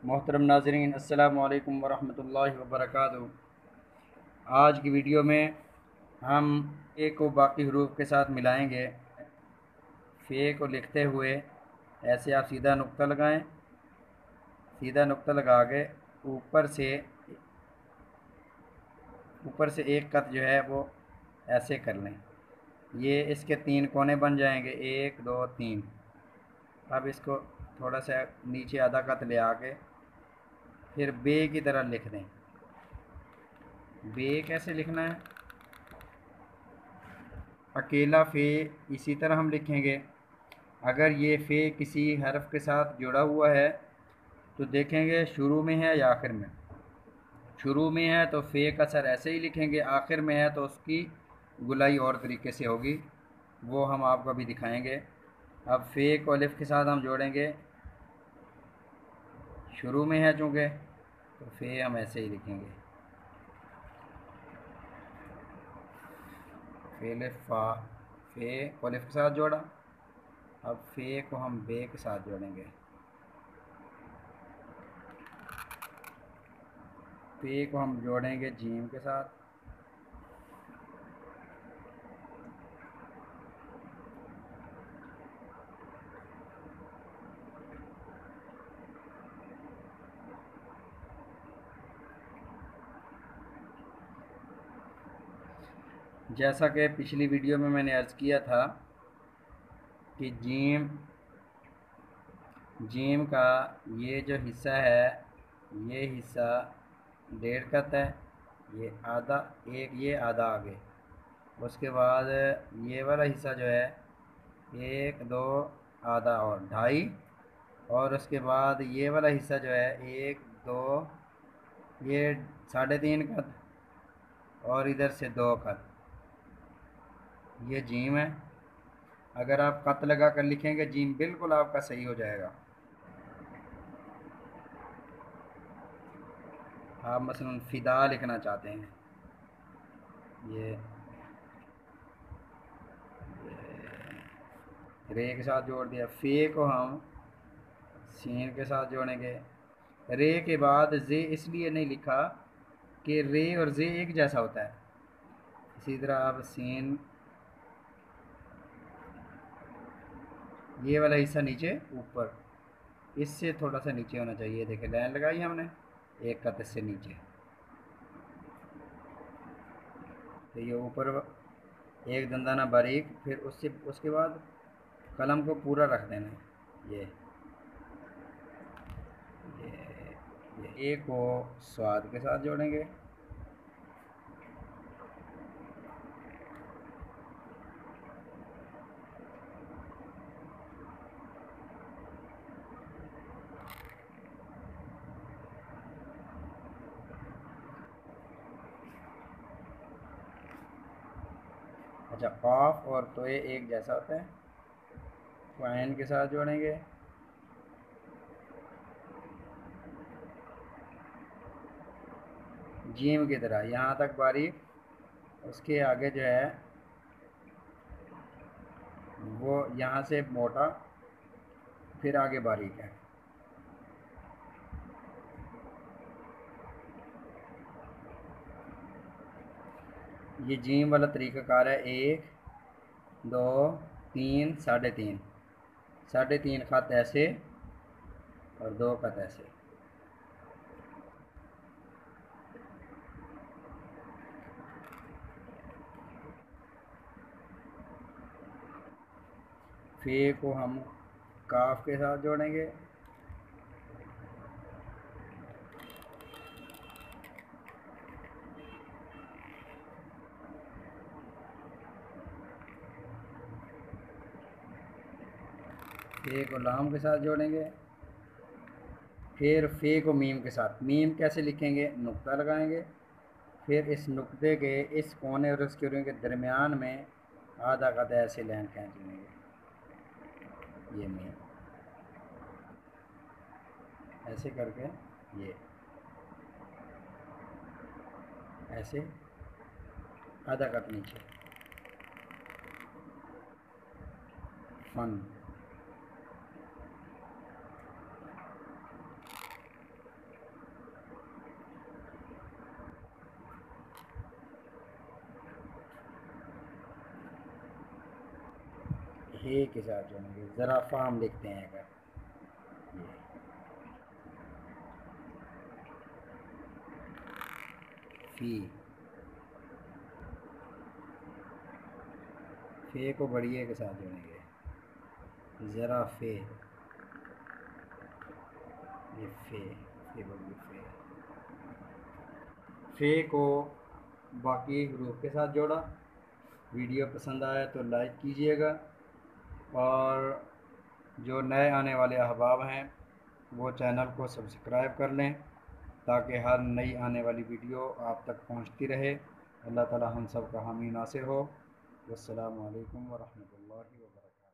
मोहतरम नाज़रीन, अस्सलामु अलैकुम वरहमतुल्लाहि वबरकातुहू। आज की वीडियो में हम फ़े को बाकी हरूफ के साथ मिलाएंगे। फ़े को लिखते हुए ऐसे आप सीधा नुक्ता लगाएं। सीधा नुक्ता लगा के ऊपर से एक कत जो है वो ऐसे कर लें। ये इसके तीन कोने बन जाएंगे, एक दो तीन। अब इसको थोड़ा सा नीचे आधा कत ले आके फिर बे की तरह लिख दें। बे कैसे लिखना है? अकेला फ़े इसी तरह हम लिखेंगे। अगर ये फ़े किसी हर्फ के साथ जुड़ा हुआ है तो देखेंगे शुरू में है या आखिर में। शुरू में है तो फ़े का सर ऐसे ही लिखेंगे, आखिर में है तो उसकी गुलाई और तरीके से होगी, वो हम आपको अभी दिखाएंगे। अब फ़े को अलिफ के साथ हम जोड़ेंगे। शुरू में है चूँकि, तो फ़े हम ऐसे ही लिखेंगे, फ़े फ़ा। फ़े को अलिफ के साथ जोड़ा। अब फ़े को हम बे के साथ जोड़ेंगे। फ़े को हम जोड़ेंगे जीम के साथ। जैसा कि पिछली वीडियो में मैंने अर्ज़ किया था कि जीम का ये जो हिस्सा है, ये हिस्सा 1.5 कत है। ये आधा, एक ये आधा आगे। उसके बाद ये वाला हिस्सा जो है, एक दो आधा और 2.5। और उसके बाद ये वाला हिस्सा जो है, एक दो, ये 3.5 कत और इधर से 2 कत। ये जीम है। अगर आप कत लगा कर लिखेंगे जीम बिल्कुल आपका सही हो जाएगा। आप मसलन फ़िदा लिखना चाहते हैं, ये रे के साथ जोड़ दिया। फ़े को हम सीन के साथ जोड़ेंगे। रे के बाद जे इसलिए नहीं लिखा कि रे और जे एक जैसा होता है। इसी तरह आप सीन, ये वाला हिस्सा नीचे ऊपर, इससे थोड़ा सा नीचे होना चाहिए। देखिए लाइन लगाई हमने एक कत से नीचे, तो ये ऊपर एक दंदाना बारीक, फिर उसके बाद कलम को पूरा रख देना है। ये ए को स्वाद के साथ जोड़ेंगे। अच्छा, काफ और तोए एक जैसा होता है, तो आयन के साथ जोड़ेंगे। जीम की तरह यहाँ तक बारीक, उसके आगे जो है वो यहाँ से मोटा, फिर आगे बारीक है। ये जीम वाला तरीक़ाकार है। 1 2 3 3.5, 3.5 खत ऐसे और 2 खत ऐसे। फ़े को हम काफ के साथ जोड़ेंगे। फ़े को लाम के साथ जोड़ेंगे। फिर फ़े को मीम के साथ। मीम कैसे लिखेंगे? नुक्ता लगाएंगे, फिर इस नुक्ते के इस कोने और उसके के दरमियान में आधा कद ऐसे लाइन खींच लेंगे। ये मीम ऐसे करके, ये ऐसे आधा कद नीचे फन। हे के साथ जोड़ेंगे। ज़रा फाम लिखते हैं अगर फी, फे को बढ़िए के साथ जोड़ेंगे। ज़रा फे, ये फे बड़ी फे, फे को बाकी हरूफ के साथ जोड़ा। वीडियो पसंद आया तो लाइक कीजिएगा, और जो नए आने वाले अहबाब हैं वो चैनल को सब्सक्राइब कर लें, ताकि हर नई आने वाली वीडियो आप तक पहुंचती रहे। अल्लाह ताला हम सब का हामी नासिर हो। वस्सलामु अलैकुम वरहमतुल्लाहि वबरकातुहू।